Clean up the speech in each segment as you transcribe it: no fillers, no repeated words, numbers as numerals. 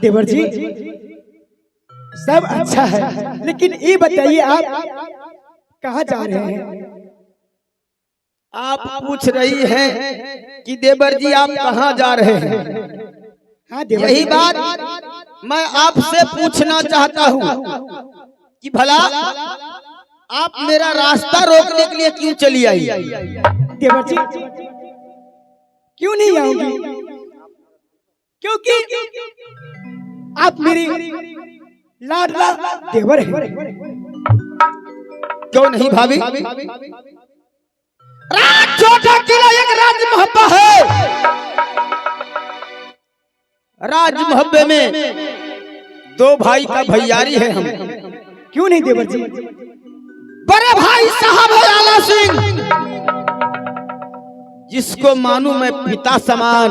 देवर जी सब अच्छा है, लेकिन ये बताइए आप कहाँ जा रहे हैं? आप पूछ रही हैं कि देवर जी आप कहाँ जा रहे हैं? हाँ देवर यही जी। बात मैं आपसे पूछना चाहता हूँ कि भला आप मेरा रास्ता रोकने के लिए क्यों चली आई? देवर जी क्यों नहीं आऊंगी? क्योंकि आप मेरी लाडला देवर हैं। क्यों नहीं भाभी? छोटा किला एक राज मोहब्बा है। राज मोहब्बे में दो भाई का भैयारी है हम। क्यों नहीं देवर जी? बड़े भाई साहब है आला सिंह, जिसको मानू मैं पिता समान।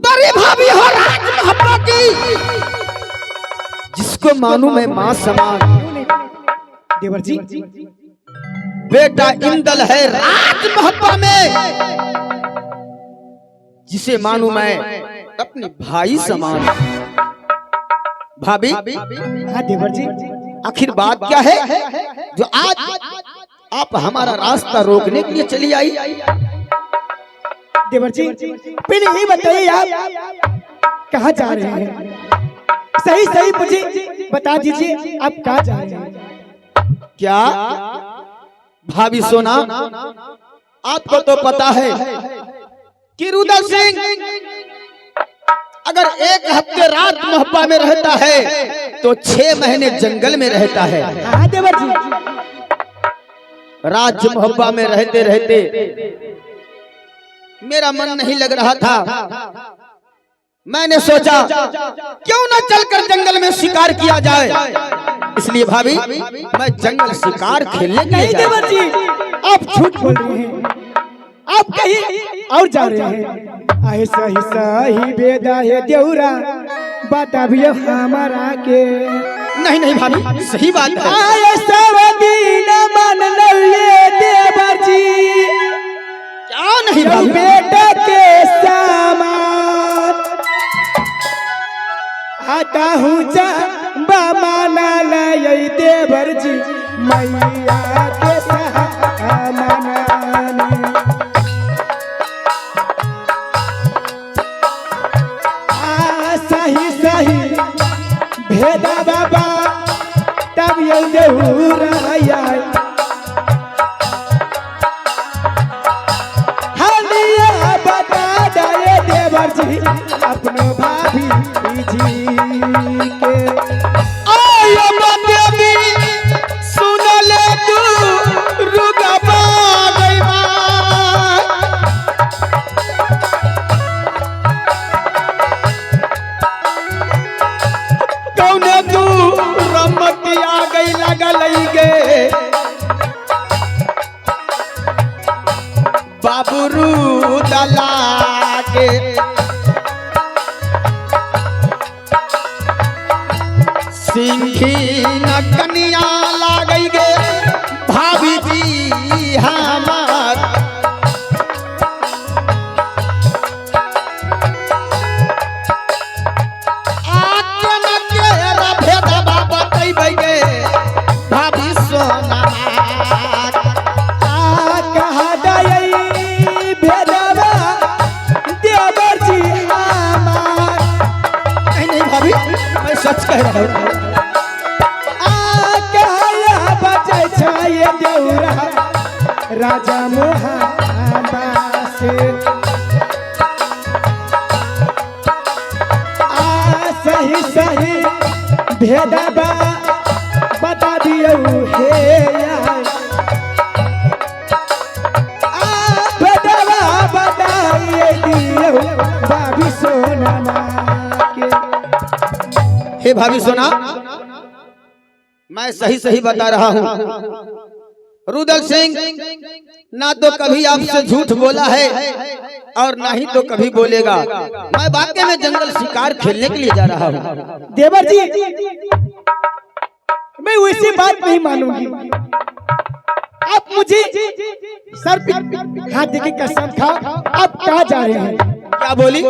बड़ी भाभी हो राज मोहब्बा की, जिसको मानू मैं मां समान। देवर जी बेटा इंदल है राज मोहब्बा में, जिसे मानू मैं अपने भाई समान। भाभी हाँ देवर जी। आखिर बात क्या है जो आज आप हमारा रास्ता रोकने के लिए चली आई? देवर जी पहले यही बताइए आप कहाँ जा रहे हैं? सही सही मुझे बता दीजिए आप कहाँ जा रहे हैं? क्या भाभी सोना, आपको तो पता है कि रुदल सिंह अगर एक हफ्ते रात मोहब्बा में रहता है तो 6 महीने जंगल में रहता है। हाँ देवर जी। राज मोहब्बा में रहते रहते मेरा मन नहीं लग रहा था। मैंने सोचा क्यों न चलकर जंगल में शिकार किया जाए। इसलिए भाभी मैं जंगल शिकार खेलने के लिए देवर जी आप झूठ बोल रहे हैं, आप कहीं और जा रहे हैं। आए सही सही बेदा है देवरा बताबियो हमारा के। नहीं नहीं भाभी सही बात है। आए सब दिन मन लिए देवर जी, क्या नहीं भाभी? बेटा के सामान आता हूँ जा बमाना लय देवर जी मैया के सामान। सही सही भेदा बाबा तब ये देहुरा हलिया बता दे देवर जी अपनो भाभी जी के। आयो देवी सुन ले तू रुगबा गई मां। कौने तू रमती आ गई लगल गे बाबरू दला के। सिंही न कनिया लागई गे भाभी जी हमार। आके न के रभेदा बाबा तैबै गे भाभी सोना कहा दई भेदवा देवर जी हमार। नहीं भाभी मैं सच कह रहा हूँ। बचे छाये देवरा राजा मोहब्बा से। सही सही भेदवा बता दियो हे भेदवा बताइए दियो भाभी सोना के। हे भाभी सोना, मैं सही सही बता रहा हूँ। रुदल सिंह ना तो कभी आपसे झूठ बोला है और ना ही तो कभी बोलेगा। मैं वाकई में जंगल शिकार खेलने के लिए जा रहा हूँ। देवर जी मैं वैसी बात नहीं मानूंगी। आप मुझे सर पे हाथ देके कसम खाओ, आप कहाँ जा रहे हैं? क्या बोली?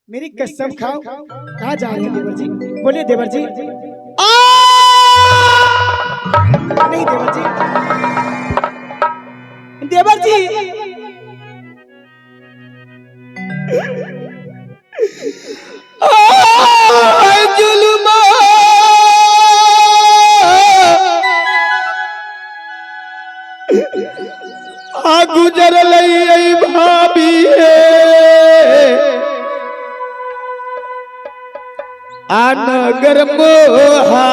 मेरी कसम खाओ, कहाँ जा रहे हैं देवर जी? बोलिए देवर जी। नहीं देवर जी, देवर जी जुल्मा गुजर लई भाभी नगर मोहवा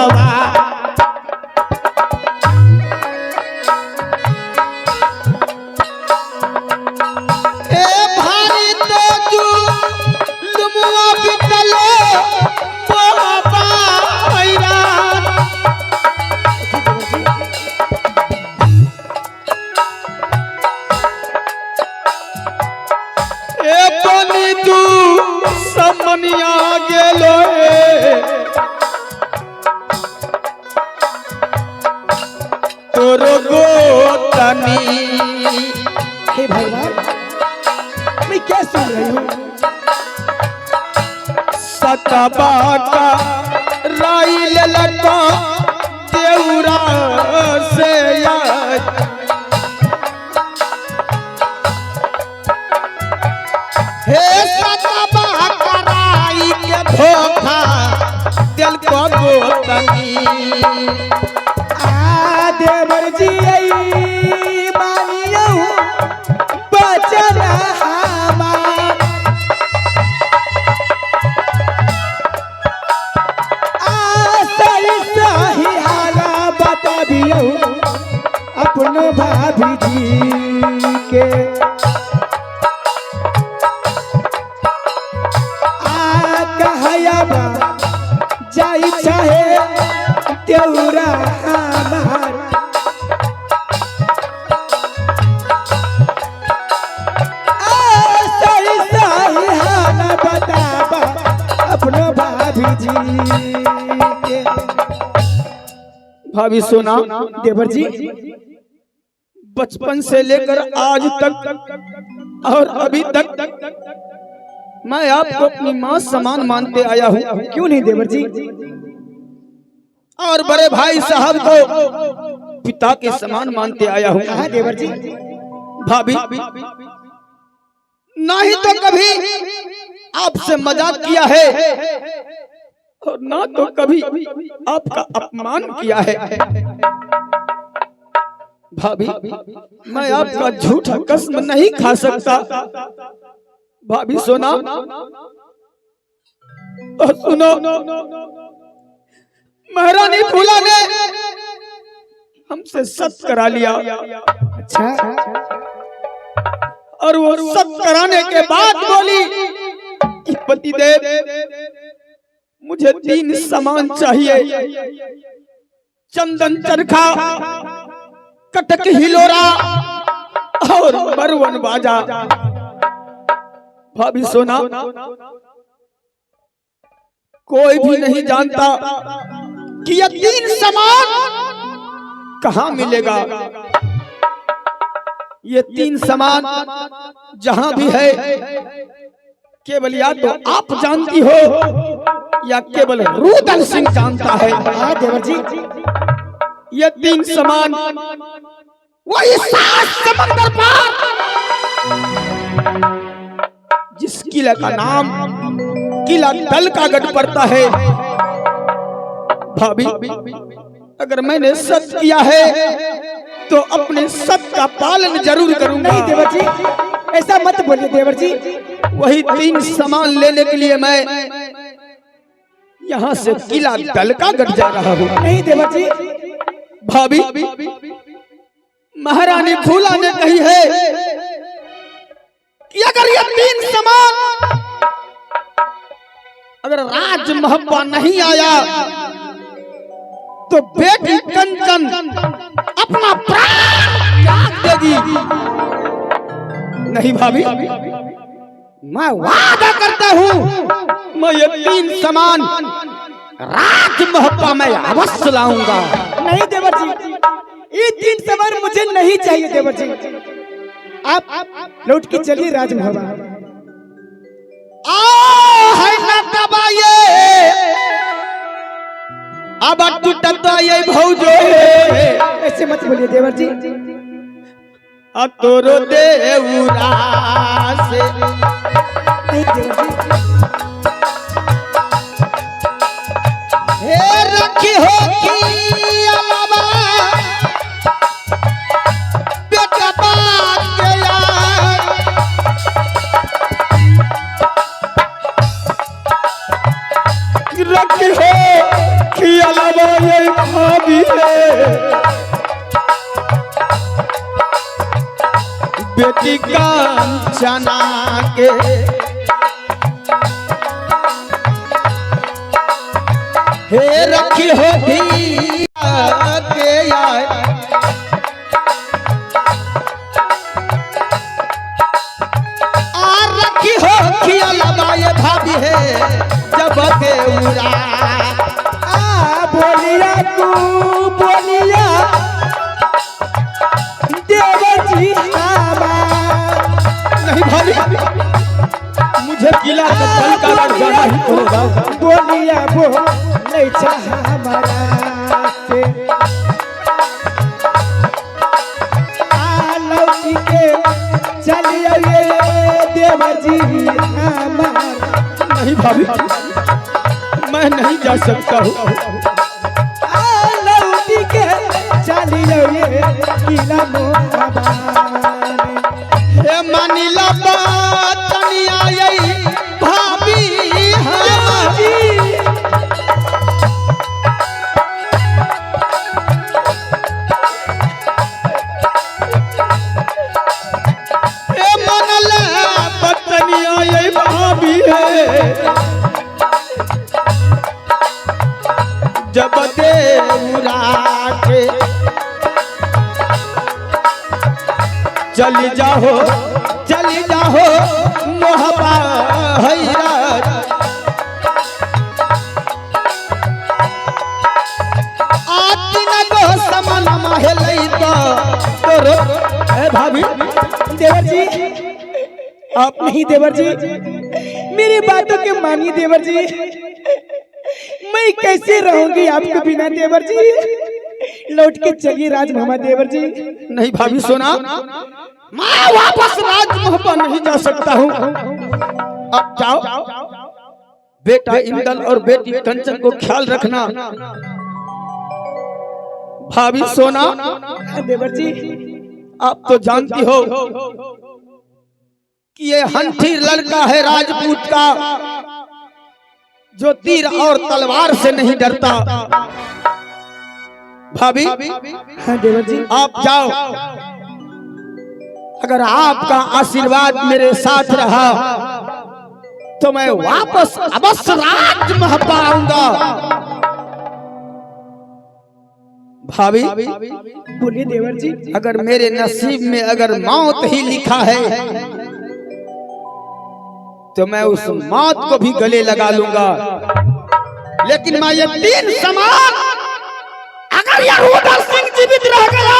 हे भगवान, मैं क्या सुन रही हूँ? सतबा का राइल लगा देउरा से याद हे सतबा का राई के धोखा दिल को गोतनी देवर जी मानियो बचन हमार सही सही हाला बता दियो अपनो भाभी जी के कहयाबा जाई चाहे तेउरा हमार सही सही हाला बताबा अपनो भाभी जी के। भाभी सोना देवर जी बचपन से लेकर आज तक और अभी तक मैं आपको अपनी माँ समान मानते आया हूँ। क्यों नहीं देवर जी? और बड़े भाई साहब को पिता के समान मानते आया हूँ। कहा देवर जी? भाभी नहीं तो कभी आपसे मजाक किया है और ना तो कभी आपका अपमान किया है। भाभी मैं आपका झूठा कसम नहीं खा सकता। भाभी सोना और सुनो, महारानी फूला ने हमसे सत्य करा लिया। अच्छा, और वो सत्य कराने के बाद बोली कि पतिदेव मुझे 3 सामान चाहिए, चंदन चरखा, कटक हिलोरा और मरवन बाजा। भाभी सोना कोई भी नहीं जानता कि ये 3 सामान कहाँ मिलेगा। ये 3 सामान जहां भी है केवल या तो आप जानती हो या केवल रुदल सिंह जानता है। हाँ देवर जी, ये 3 सामान वही 7 समंदर पार जिस किले का नाम किला दल का गढ़ पड़ता है। भाभी अगर मैंने सत्य किया है तो अपने सत्य का पालन जरूर करूंगा। नहीं देवर जी, ऐसा मत बोलिए देवर जी। वही 3 सामान लेने के लिए मैं यहाँ से किला दल का गढ़ जा रहा हूँ। नहीं देवर जी, भाभी महारानी फूला ने कही है कि अगर ये 3 सामान अगर राजमहल नहीं आया तो बेटी कंचन अपना प्राण त्याग देगी। नहीं भाभी मैं वादा करता हूँ मैं ये 3 सामान राजमहल में अवश्य लाऊंगा। नहीं देवर जी, ये 3 सामान मुझे नहीं चाहिए देवर जी। आप लौट के चलिए राजमहल। है न दबाए अब टूटत ये भौजो ऐसे मत बोलिए देवर जी। तोरो देउरा से नहीं देवर जी। हे रखी हो की अलावा बेटा बात के यार रखी हो कि अलावा ये भाभी है बेटी का चना के हे रखी हो के यार आ रखी हो खियाला ये भाभी है जब देउरा बोलिया तू बोलिया देवर जी हमार। नहीं भाभी मुझे किला का बल का लग जाना ही पड़ेगा। बोलिया वो नहीं चाह हमारा से लौटी के चलिए देवर जी हमार। नहीं भाभी मैं नहीं जा सकता हूँ। लौटी के चलिए किला मोहबान। हे मानिला बात तनिया यही भाभी हमारी हे मनला बात तनिया यही भाभी है जब देउरा के चली जाओ मोहबा हैरात आतिन गो समान महलई तो तोरो ए भाभी देवर जी आप नहीं देवर जी मेरी बातों के मानिए देवर जी। मैं कैसे रहूंगी आपके बिना देवर जी। लौट के चलिए राजमहल देवर जी। नहीं भाभी सोना मैं वापस राजमहल पर नहीं जा सकता हूँ। अब जाओ बेटा इंदल और बेटी कंचन को ख्याल रखना। भाभी सोना देवर जी आप तो जानती हो कि ये हंठी लड़का है राजपूत का जो तीर और तलवार से नहीं डरता। भाभी हाँ देवर जी आप जाओ अगर आपका आशीर्वाद मेरे साथ रहा तो मैं वापस अवश्य राजमहल पर आऊंगा। भाभी बोलिए देवर जी। अगर मेरे नसीब में अगर मौत ही लिखा है तो मैं उस मौत को भी गले लगा लूंगा। लेकिन मैं ये तीन समान अगर ये रुदल सिंह जीवित रह गया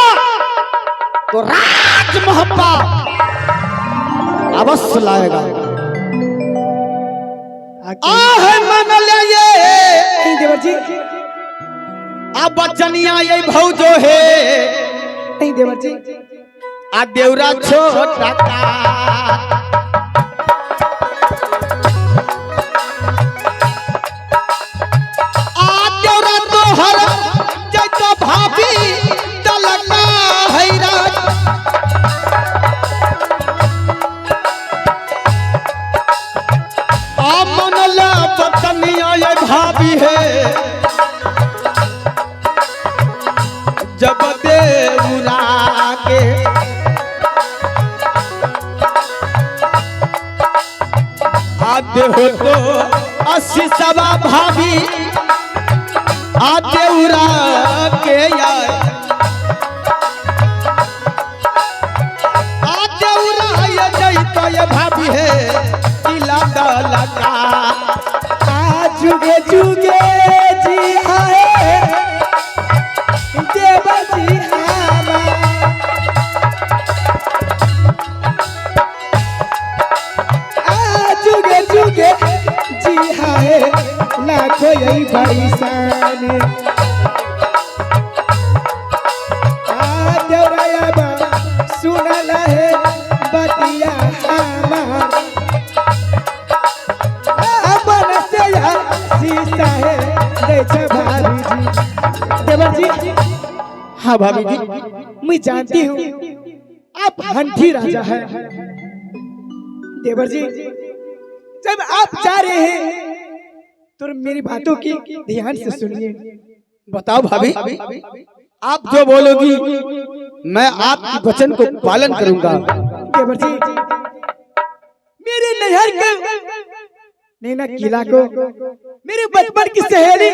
तो राजमहल अवश्य लाएगा। आह मन ले ये देवर जी अब बचनिया ये भौजो है नहीं देवर जी आ देवरा छोटा का भाभी तलका हैरान मनला पतनिया ये भाभी है जब देउरा के आते हो तो 80 सवा भाभी आते उरा के यार आते उरा ये नहीं तो ये भाभी है किला लगा जुगे जुगे जी आए देवर जी जुगे जुगे परेशान देवराया बा सुनल है बतिया हमार मन से शीशा है देख भाभी जी। देवर जी, हाँ भाभी जी, मैं जानती हूँ आप हंठी राजा है। देवर जी, जब आप जा रहे हैं तो मेरी बातों की ध्यान से सुनिए। बताओ भाभी, आप जो बोलोगी मैं आपके वचन को पालन करूंगा। देवर जी, मेरे नैहर के नैना किला को मेरे बचपन की सहेली,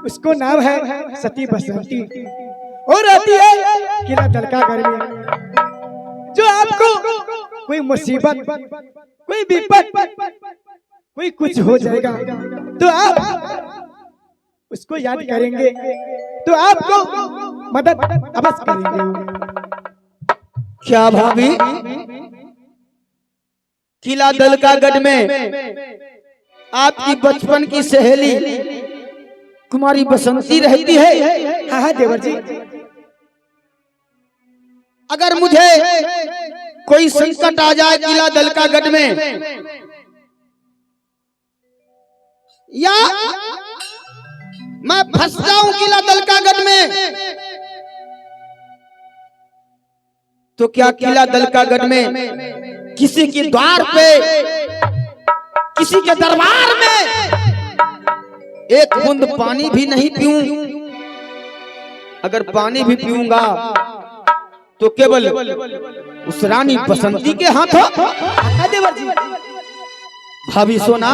उसको नाम है सती बसंती और रहती है किला दलकागढ़ में। जो आपको कोई मुसीबत, कोई विपत, कोई कुछ हो जाएगा तो आप उसको याद करेंगे तो आपको मदद अवश्य करेंगे। क्या भाभी, किला दलकागढ़ में आपकी बचपन की सहेली कुमारी बसंती रहती है? हाँ हाँ देवर जी। अगर मुझे कोई संकट आ जाए किला दलकागढ़ में या मैं फंस जाऊं किला दलकागढ़ में, तो क्या किला दलकागढ़ में किसी के द्वार पे, किसी के दरबार में एक बूंद पानी भी नहीं पीऊं? अगर पानी भी पीऊंगा तो केवल उस रानी बसंती के हाथों। भाभी सोना,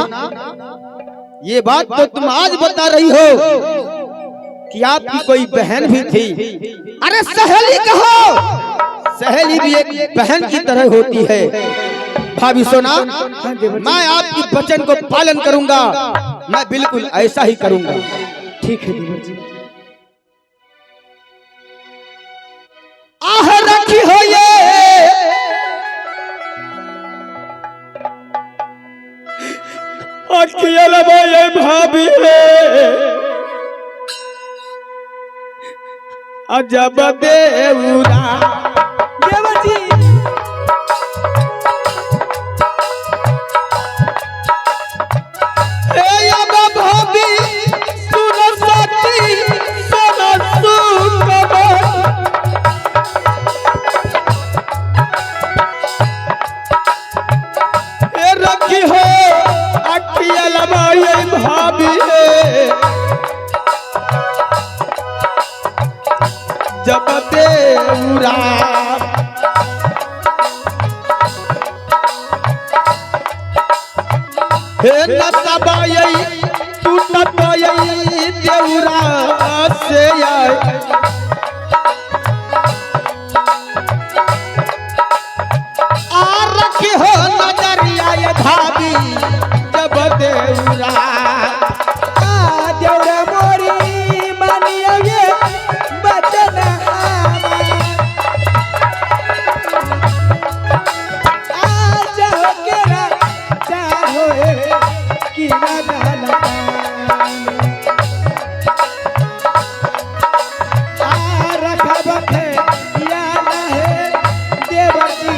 ये बात तो तुम आज बता रही हो कि आपकी कोई बहन भी थी। अरे सहेली कहो, सहेली भी एक बहन की तरह होती है। भाभी सोना, मैं आपकी वचन को पालन करूंगा, मैं बिल्कुल ऐसा ही करूंगा। ठीक है देवर जी। आह रखी हो ये भाभी अजब देवरा। देवर जी, भाभी सुनो सती सुनो सुखबर, रखी हो अखिया लबाई भाभी जब देवरा। हे नतबाई टूटबाई देवरा से आए, आ रखी हो नजरिया ये भाभी जब देवरा। देवरा मोरी मानियो ये बचन चाहो केरा चाहो किला रखब या है देवर जी।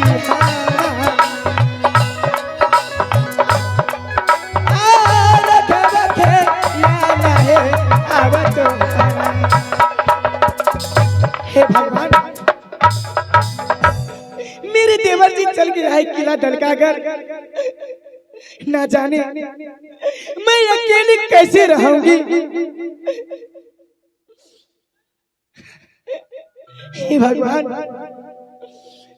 हे भगवान, मेरे देवर जी चल गया है किला दलकागढ़। ना जाने मैं अकेली कैसे रहूंगी। हे भगवान,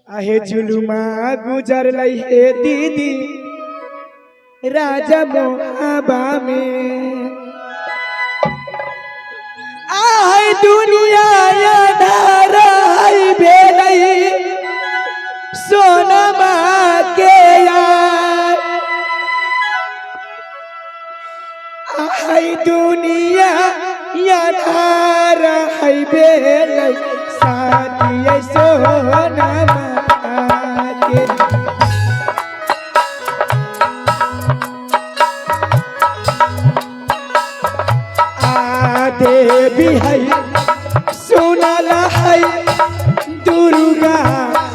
आहे जुलुमा गुजर लई हे दीदी राजा मोहाबा में। आय दुनिया यादार आई भेलई सोनमा के यार। आय दुनिया यादार आई भेलई साथी सोनमा के। देवी है सुनाला है दुर्गा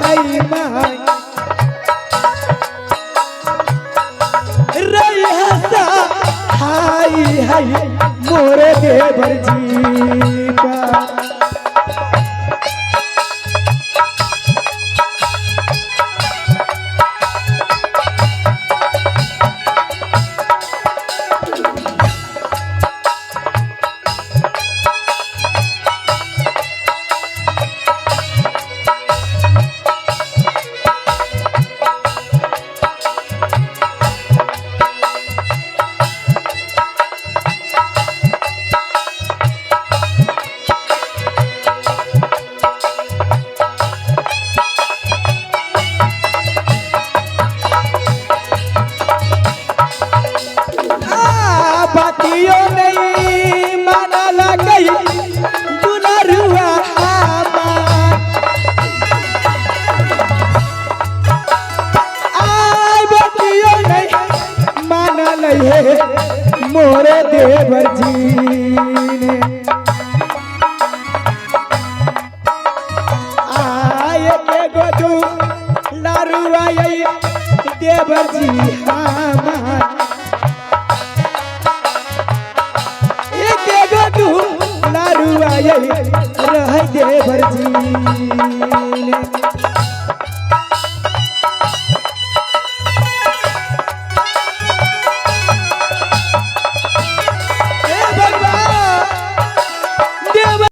है माई रैसा हाय हाय मोरे देवर जी का बातियों नहीं माना लगई दुलरुआ बातियों नहीं माना लहे मोरे देवर जी ने आए के गोदू लारुआ देवर जी हमार लारुआ रह देवर जी